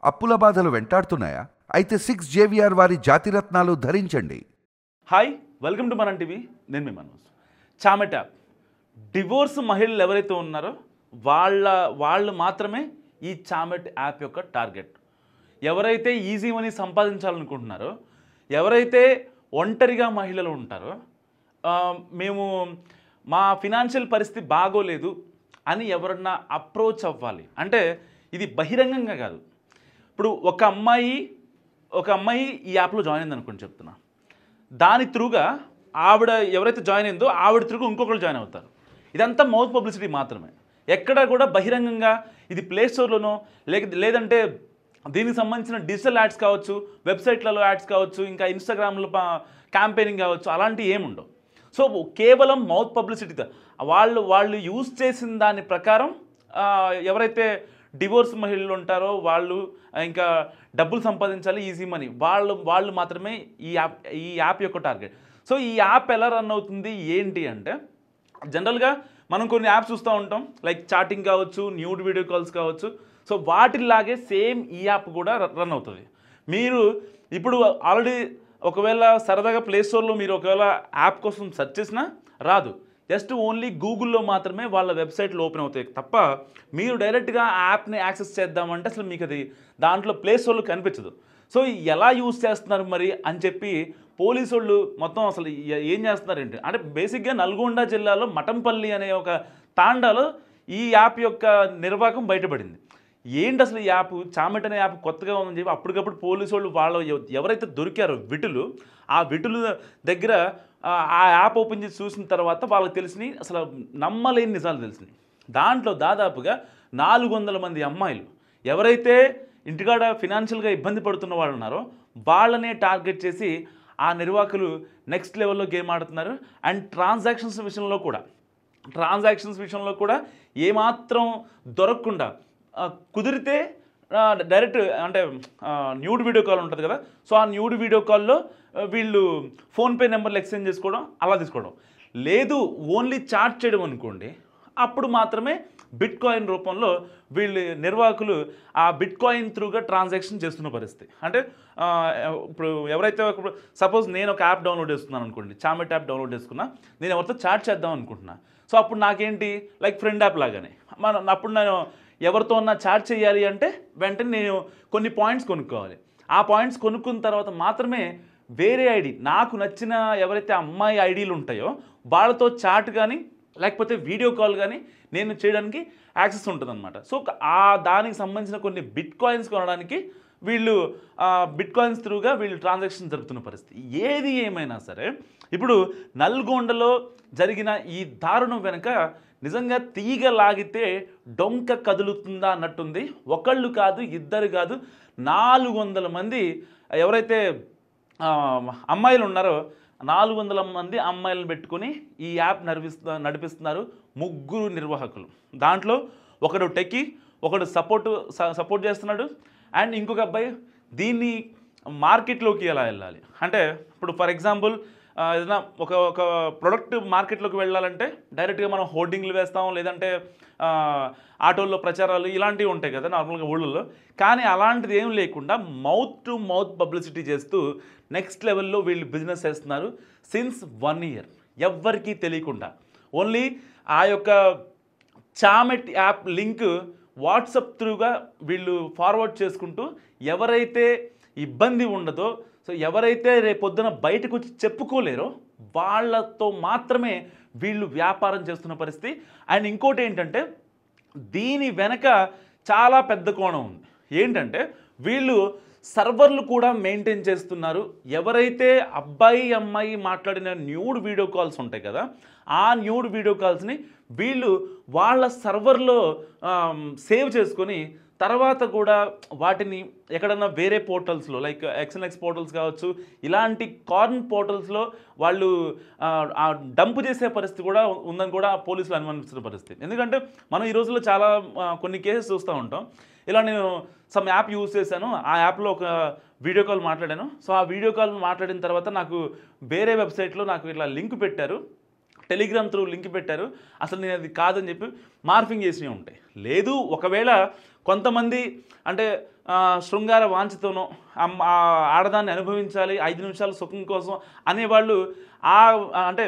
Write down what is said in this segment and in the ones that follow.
అప్పుల బాధలు వెంటాడుతున్నాయా? అయితే 6 జేవిఆర్ వారి జాతిరత్నాలు ధరించండి. హాయ్, వెల్కమ్ టు మనం టీవీ. నేను మీ మనోజ్. చామెట్ యాప్ డివోర్స్ మహిళలు ఎవరైతే ఉన్నారో వాళ్ళు మాత్రమే ఈ చామెట్ యాప్ యొక్క టార్గెట్. ఎవరైతే ఈజీ మనీ సంపాదించాలనుకుంటున్నారో, ఎవరైతే ఒంటరిగా మహిళలు ఉంటారో, మేము మా ఫినాన్షియల్ పరిస్థితి బాగోలేదు అని ఎవరన్నా అప్రోచ్ అవ్వాలి అంటే ఇది బహిరంగంగా కాదు. ఇప్పుడు ఒక అమ్మాయి ఈ యాప్లో జాయిన్ అయింది అనుకోండి, చెప్తున్నా. దాని త్రూగా ఆవిడ ఎవరైతే జాయిన్ అయిందో ఆవిడ త్రూగా ఇంకొకరు జాయిన్ అవుతారు. ఇదంతా మౌత్ పబ్లిసిటీ మాత్రమే. ఎక్కడ కూడా బహిరంగంగా ఇది ప్లే స్టోర్లోనో లేదంటే దీనికి సంబంధించిన డిజిటల్ యాడ్స్ కావచ్చు, వెబ్సైట్లలో యాడ్స్ కావచ్చు, ఇంకా ఇన్స్టాగ్రామ్లో క్యాంపెయినింగ్ కావచ్చు, అలాంటివి ఏముండవు. సో కేవలం మౌత్ పబ్లిసిటీతో వాళ్ళు యూజ్ చేసిన దాని ప్రకారం ఎవరైతే డివోర్స్ మహిళలు ఉంటారో వాళ్ళు ఇంకా డబ్బులు సంపాదించాలి, ఈజీ మనీ, వాళ్ళు మాత్రమే ఈ యాప్ యొక్క టార్గెట్. సో ఈ యాప్ ఎలా రన్ అవుతుంది ఏంటి అంటే, జనరల్గా మనం కొన్ని యాప్స్ చూస్తూ ఉంటాం, లైక్ చాటింగ్ కావచ్చు, న్యూడ్ వీడియో కాల్స్ కావచ్చు. సో వాటిలాగే సేమ్ ఈ యాప్ కూడా రన్ అవుతుంది. మీరు ఇప్పుడు ఆల్రెడీ ఒకవేళ సరదాగా ప్లే స్టోర్లో మీరు ఒకవేళ యాప్ కోసం సెర్చ్ చేసినా రాదు. జస్ట్ ఓన్లీ గూగుల్లో మాత్రమే వాళ్ళ వెబ్సైట్లు ఓపెన్ అవుతాయి తప్ప మీరు డైరెక్ట్గా యాప్ని యాక్సెస్ చేద్దామంటే అసలు మీకు అది దాంట్లో ప్లే స్టోర్లో కనిపించదు. సో ఎలా యూజ్ చేస్తున్నారు మరి అని చెప్పి పోలీసు వాళ్ళు మొత్తం అసలు ఏం చేస్తున్నారేంటి అంటే, బేసిక్గా నల్గొండ జిల్లాలో మఠంపల్లి అనే ఒక తాండాలో ఈ యాప్ యొక్క నిర్వాహకం బయటపడింది. ఏంటి అసలు ఈ యాప్, చామెట్ అనే యాప్ కొత్తగా ఉందని చెప్పి అప్పటికప్పుడు పోలీసు వాళ్ళు ఎవరైతే దొరికారో విటులు, ఆ విటుల దగ్గర ఆ యాప్ ఓపెన్ చేసి చూసిన తర్వాత వాళ్ళకి తెలిసినాయి అసలు నమ్మలేని నిజాలు తెలిసినాయి. దాంట్లో దాదాపుగా 400 మంది అమ్మాయిలు ఎవరైతే ఇంటికాడ ఫినాన్షియల్గా ఇబ్బంది పడుతున్న వాళ్ళు ఉన్నారో వాళ్ళనే టార్గెట్ చేసి ఆ నిర్వాహకులు నెక్స్ట్ లెవెల్లో గేమ్ ఆడుతున్నారు. అండ్ ట్రాన్సాక్షన్స్ విషయంలో కూడా ఏమాత్రం దొరకకుండా కుదిరితే డైరెక్ట్ అంటే న్యూడ్ వీడియో కాల్ ఉంటుంది కదా, సో ఆ న్యూడ్ వీడియో కాల్లో వీళ్ళు ఫోన్పే నెంబర్లు ఎక్స్చేంజ్ చేసుకోవడం, అలా తీసుకోవడం. లేదు ఓన్లీ చాట్ చేయడం అనుకోండి, అప్పుడు మాత్రమే బిట్ కాయిన్ రూపంలో వీళ్ళు నిర్వాహకులు ఆ బిట్ కాయిన్ త్రూగా ట్రాన్సాక్షన్ చేస్తున్న పరిస్థితి. అంటే ఇప్పుడు ఎవరైతే సపోజ్ నేను ఒక యాప్ డౌన్లోడ్ చేసుకున్నాను అనుకోండి, చామెట్ యాప్ డౌన్లోడ్ చేసుకున్నా, నేను ఎవరితో చాట్ చేద్దాం అనుకుంటున్నా. సో అప్పుడు నాకేంటి, లైక్ ఫ్రెండ్ యాప్ లాగానే అప్పుడు నేను ఎవరితో ఉన్నా చాట్ చేయాలి అంటే వెంటనే నేను కొన్ని పాయింట్స్ కొనుక్కోవాలి. ఆ పాయింట్స్ కొనుక్కున్న తర్వాత మాత్రమే వేరే ఐడి, నాకు నచ్చిన ఎవరైతే అమ్మాయి ఐడీలు ఉంటాయో వాళ్ళతో చాట్ కానీ లేకపోతే వీడియో కాల్ కానీ నేను చేయడానికి యాక్సెస్ ఉంటుందన్నమాట. సో దానికి సంబంధించిన కొన్ని బిట్ కాయిన్స్ కొనడానికి వీళ్ళు బిట్ కాయిన్స్ త్రూగా వీళ్ళు ట్రాన్సాక్షన్ జరుపుతున్న పరిస్థితి. ఏది ఏమైనా సరే ఇప్పుడు నల్గొండలో జరిగిన ఈ దారుణం వెనుక నిజంగా తీగ లాగితే డొంక కదులుతుందా అన్నట్టుంది. ఒకళ్ళు కాదు, ఇద్దరు కాదు, 400 మంది ఎవరైతే అమ్మాయిలు ఉన్నారో 400 మంది అమ్మాయిలను పెట్టుకొని ఈ యాప్ నడిపిస్తున్నారు 3 నిర్వాహకులు. దాంట్లో ఒకడు టెక్కి, ఒకడు సపోర్ట్ చేస్తున్నాడు, అండ్ ఇంకొక అబ్బాయి దీన్ని మార్కెట్లోకి ఎలా వెళ్ళాలి అంటే, ఇప్పుడు ఫర్ ఎగ్జాంపుల్ ఏదైనా ఒక ప్రొడక్ట్ మార్కెట్లోకి వెళ్ళాలంటే డైరెక్ట్గా మనం హోర్డింగ్లు వేస్తాం, లేదంటే ఆటోల్లో ప్రచారాలు ఇలాంటివి ఉంటాయి కదా నార్మల్గా ఊళ్ళల్లో. కానీ అలాంటిది ఏం లేకుండా మౌత్ టు మౌత్ పబ్లిసిటీ చేస్తూ నెక్స్ట్ లెవెల్లో వీళ్ళు బిజినెస్ చేస్తున్నారు సిన్స్ 1 year ఎవ్వరికీ తెలియకుండా. ఓన్లీ ఆ యొక్క చామెట్ యాప్ లింక్ వాట్సాప్ త్రూగా వీళ్ళు ఫార్వర్డ్ చేసుకుంటూ ఎవరైతే ఇబ్బంది ఉండదో, సో ఎవరైతే రేపొద్దున బయటకు వచ్చి చెప్పుకోలేరో వాళ్ళతో మాత్రమే వీళ్ళు వ్యాపారం చేస్తున్న పరిస్థితి. అండ్ ఇంకోటి ఏంటంటే, దీని వెనక చాలా పెద్ద కోణం ఉంది. ఏంటంటే వీళ్ళు సర్వర్లు కూడా మెయింటైన్ చేస్తున్నారు. ఎవరైతే అబ్బాయి అమ్మాయి మాట్లాడిన న్యూడ్ వీడియో కాల్స్ ఉంటాయి కదా, ఆ న్యూడ్ వీడియో కాల్స్ని వీళ్ళు వాళ్ళ సర్వర్లో సేవ్ చేసుకొని తర్వాత కూడా వాటిని ఎక్కడన్నా వేరే పోర్టల్స్లో లైక్ ఎక్స్ఎన్ఎక్స్ పోర్టల్స్ కావచ్చు, ఇలాంటి కార్న్ పోర్టల్స్లో వాళ్ళు డంప్ చేసే పరిస్థితి కూడా ఉందని కూడా పోలీసులు అనుమానిస్తున్న పరిస్థితి. ఎందుకంటే మనం ఈ రోజుల్లో చాలా కొన్ని కేసెస్ చూస్తూ ఉంటాం. ఇలా నేను సమ్ యాప్ యూజ్ చేశాను, ఆ యాప్లో ఒక వీడియో కాల్ మాట్లాడాను. సో ఆ వీడియో కాల్ మాట్లాడిన తర్వాత నాకు వేరే వెబ్సైట్లో నాకు ఇట్లా లింక్ పెట్టారు, టెలిగ్రామ్ త్రూ లింక్ పెట్టారు, అసలు నేను అది కాదని చెప్పి మార్ఫింగ్ చేసినవి ఉంటాయి. లేదు ఒకవేళ కొంతమంది అంటే శృంగార వాంఛతోనో ఆడదాన్ని అనుభవించాలి 5 నిమిషాల సుఖం కోసం అనేవాళ్ళు అంటే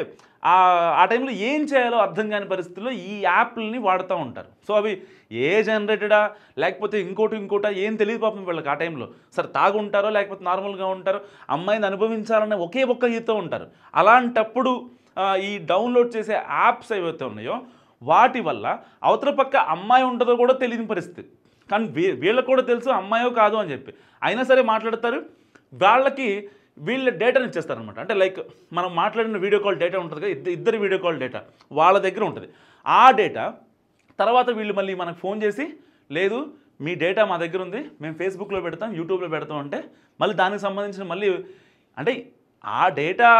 ఆ టైంలో ఏం చేయాలో అర్థం కాని పరిస్థితుల్లో ఈ యాప్లని వాడుతూ ఉంటారు. సో అవి ఏ జనరేటెడా లేకపోతే ఇంకోటా ఏం తెలియదు పాపం వీళ్ళకి ఆ టైంలో. సరే తాగుంటారో లేకపోతే నార్మల్గా ఉంటారో, అమ్మాయిని అనుభవించాలనే ఒకే ఒక్క ఈతో ఉంటారు. అలాంటప్పుడు ఈ డౌన్లోడ్ చేసే యాప్స్ ఏవైతే ఉన్నాయో వాటి వల్ల అవతల పక్క అమ్మాయి ఉంటుందో కూడా తెలియని పరిస్థితి. కానీ వీళ్ళకు కూడా తెలుసు అమ్మాయో కాదు అని చెప్పి, అయినా సరే మాట్లాడతారు. వాళ్ళకి వీళ్ళ డేటాని ఇచ్చేస్తారనమాట. అంటే లైక్ మనం మాట్లాడిన వీడియో కాల్ డేటా ఉంటుంది కదా, ఇద్దరు వీడియో కాల్ డేటా వాళ్ళ దగ్గర ఉంటుంది. ఆ డేటా తర్వాత వీళ్ళు మళ్ళీ మనకు ఫోన్ చేసి, లేదు మీ డేటా మా దగ్గర ఉంది, మేము ఫేస్బుక్లో పెడతాం, యూట్యూబ్లో పెడతాం అంటే మళ్ళీ దానికి సంబంధించిన మళ్ళీ అంటే ఆ డేటా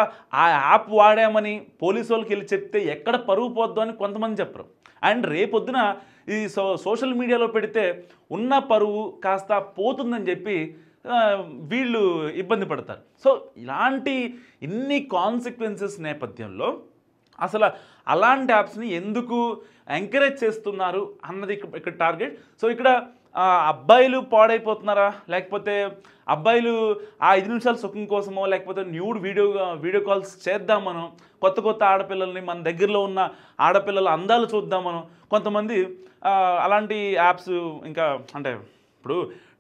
ఆ యాప్ వాడామని పోలీసు వాళ్ళకి వెళ్ళి చెప్తే ఎక్కడ పరుగు పోద్దు అని కొంతమంది చెప్పరు. అండ్ రేపొద్దున ఈ సోషల్ మీడియాలో పెడితే ఉన్న పరువు కాస్త పోతుందని చెప్పి వీళ్ళు ఇబ్బంది పడతారు. సో ఇలాంటి ఇన్ని కాన్సిక్వెన్సెస్ నేపథ్యంలో అసలు అలాంటి యాప్స్ని ఎందుకు ఎంకరేజ్ చేస్తున్నారు అన్నది ఇక్కడ టార్గెట్. సో ఇక్కడ అబ్బాయిలు పాడైపోతున్నారా, లేకపోతే అబ్బాయిలు ఆ 5 నిమిషాల సుఖం కోసమో లేకపోతే న్యూడ్ వీడియో కాల్స్ చేద్దామనో, కొత్త ఆడపిల్లల్ని మన దగ్గరలో ఉన్న ఆడపిల్లల అందాలు చూద్దామనో కొంతమంది అలాంటి యాప్స్ ఇంకా అంటే ఇప్పుడు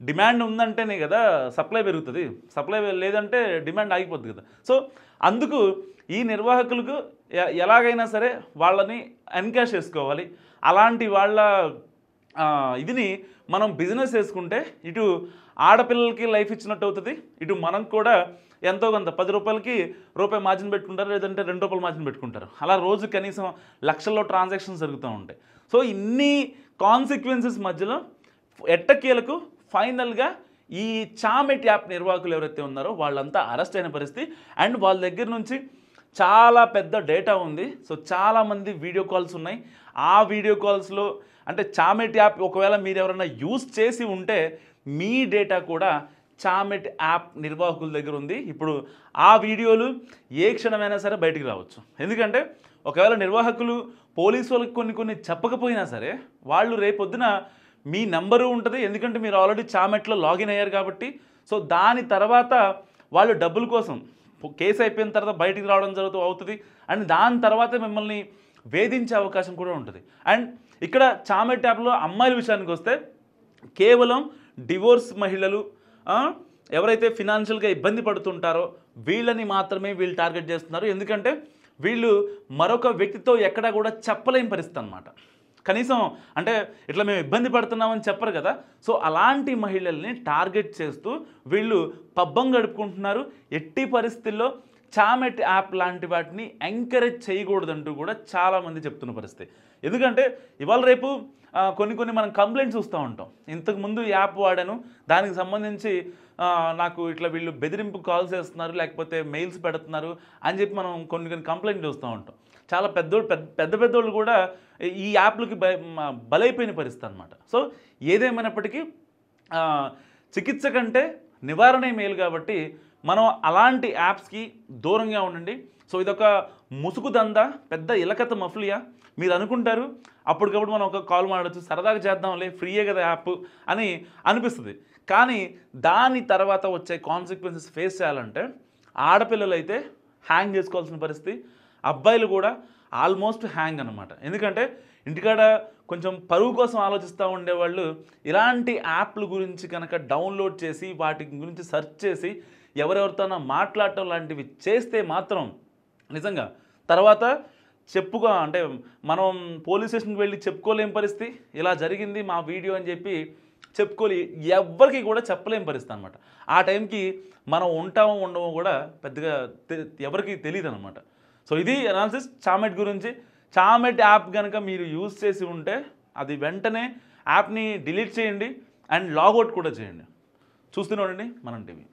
డిమాండ్ ఉందంటేనే కదా సప్లై పెరుగుతుంది, సప్లై లేదంటే డిమాండ్ ఆగిపోద్ది కదా. సో అందుకు ఈ నిర్వాహకులకు ఎలాగైనా సరే వాళ్ళని ఎన్కాష్ చేసుకోవాలి. అలాంటి వాళ్ళ ఇదిని మనం బిజినెస్ చేసుకుంటే ఇటు ఆడపిల్లలకి లైఫ్ ఇచ్చినట్టు అవుతుంది, ఇటు మనం కూడా ఎంతో కొంత 10 రూపాయలకి రూపాయి మార్జిన్ పెట్టుకుంటారు, లేదంటే 2 రూపాయలు మార్జిన్ పెట్టుకుంటారు. అలా రోజు కనీసం లక్షల్లో ట్రాన్సాక్షన్స్ జరుగుతూ ఉంటాయి. సో ఇన్ని కాన్సిక్వెన్సెస్ మధ్యలో ఎట్టకేలకు ఫైనల్గా ఈ చామెట్ యాప్ నిర్వాహకులు ఎవరైతే ఉన్నారో వాళ్ళంతా అరెస్ట్ అయిన పరిస్థితి. అండ్ వాళ్ళ దగ్గర నుంచి చాలా పెద్ద డేటా ఉంది. సో చాలామంది వీడియో కాల్స్ ఉన్నాయి. ఆ వీడియో కాల్స్లో అంటే చామెట్ యాప్ ఒకవేళ మీరు ఎవరైనా యూజ్ చేసి ఉంటే మీ డేటా కూడా చామెట్ యాప్ నిర్వాహకుల దగ్గర ఉంది. ఇప్పుడు ఆ వీడియోలు ఏ క్షణమైనా సరే బయటికి రావచ్చు. ఎందుకంటే ఒకవేళ నిర్వాహకులు పోలీసు వాళ్ళకి కొన్ని చెప్పకపోయినా సరే వాళ్ళు రేపొద్దున మీ నెంబరు ఉంటుంది, ఎందుకంటే మీరు ఆల్రెడీ చామెట్లో లాగిన్ అయ్యారు కాబట్టి. సో దాని తర్వాత వాళ్ళు డబ్బుల కోసం కేసు అయిపోయిన తర్వాత బయటికి రావడం అవుతుంది. అండ్ దాని తర్వాత మిమ్మల్ని వేధించే అవకాశం కూడా ఉంటుంది. అండ్ ఇక్కడ చామెట్ యాప్లో అమ్మాయిల విషయానికి వస్తే కేవలం డివోర్స్ మహిళలు ఎవరైతే ఫినాన్షియల్గా ఇబ్బంది పడుతుంటారో వీళ్ళని మాత్రమే వీళ్ళు టార్గెట్ చేస్తున్నారు. ఎందుకంటే వీళ్ళు మరొక వ్యక్తితో ఎక్కడా కూడా చెప్పలేని పరిస్థితి అన్నమాట. కనీసం అంటే ఇట్లా మేము ఇబ్బంది పడుతున్నామని చెప్పరు కదా. సో అలాంటి మహిళల్ని టార్గెట్ చేస్తూ వీళ్ళు పబ్బం గడుపుకుంటున్నారు. ఎట్టి పరిస్థితుల్లో చామెట్ యాప్ లాంటి వాటిని ఎంకరేజ్ చేయకూడదంటూ కూడా చాలామంది చెప్తున్న పరిస్థితి. ఎందుకంటే ఇవాళ రేపు కొన్ని మనం కంప్లైంట్స్ చూస్తూ ఉంటాం. ఇంతకుముందు యాప్ వాడాను, దానికి సంబంధించి నాకు ఇట్లా వీళ్ళు బెదిరింపు కాల్స్ చేస్తున్నారు, లేకపోతే మెయిల్స్ పెడుతున్నారు అని చెప్పి మనం కొన్ని కంప్లైంట్ చూస్తూ ఉంటాం. చాలా పెద్దోళ్ళు కూడా ఈ యాప్లకి బలైపోయిన పరిస్థితి అనమాట. సో ఏదేమైనప్పటికీ చికిత్స కంటే నివారణే మేలు కాబట్టి మనం అలాంటి యాప్స్కి దూరంగా ఉండండి. సో ఇదొక ముసుగు దందా, పెద్ద ఇలకత మఫ్లియా. మీరు అనుకుంటారు అప్పటికప్పుడు మనం ఒక కాల్ మాడచ్చు, సరదాగా చేద్దాంలే, ఫ్రీయే కదా యాప్ అని అనిపిస్తుంది. కానీ దాని తర్వాత వచ్చే కాన్సిక్వెన్సెస్ ఫేస్ చేయాలంటే ఆడపిల్లలు అయితే హ్యాంగ్ చేసుకోవాల్సిన పరిస్థితి, అబ్బాయిలు కూడా ఆల్మోస్ట్ హ్యాంగ్ అనమాట. ఎందుకంటే ఇంటికాడ కొంచెం పరువు కోసం ఆలోచిస్తూ ఉండేవాళ్ళు ఇలాంటి యాప్ల గురించి కనుక డౌన్లోడ్ చేసి వాటి గురించి సెర్చ్ చేసి ఎవరెవరితోనో మాట్లాడటం లాంటివి చేస్తే మాత్రం నిజంగా తర్వాత అంటే మనం పోలీస్ స్టేషన్కి వెళ్ళి చెప్పుకోలేం పరిస్థితి, ఇలా జరిగింది మా వీడియో అని చెప్పి ఎవ్వరికి కూడా చెప్పలేం పరిస్థితి అనమాట. ఆ టైంకి మనం ఉంటామో ఉండమో కూడా పెద్దగా ఎవరికి తెలియదు అనమాట. సో ఇది అనాలిసిస్ చామెట్ గురించి. చామెట్ యాప్ కనుక మీరు యూజ్ చేసి ఉంటే అది వెంటనే యాప్ని డిలీట్ చేయండి అండ్ లాగౌట్ కూడా చేయండి. చూస్తూనే ఉండండి మనం టీవీ.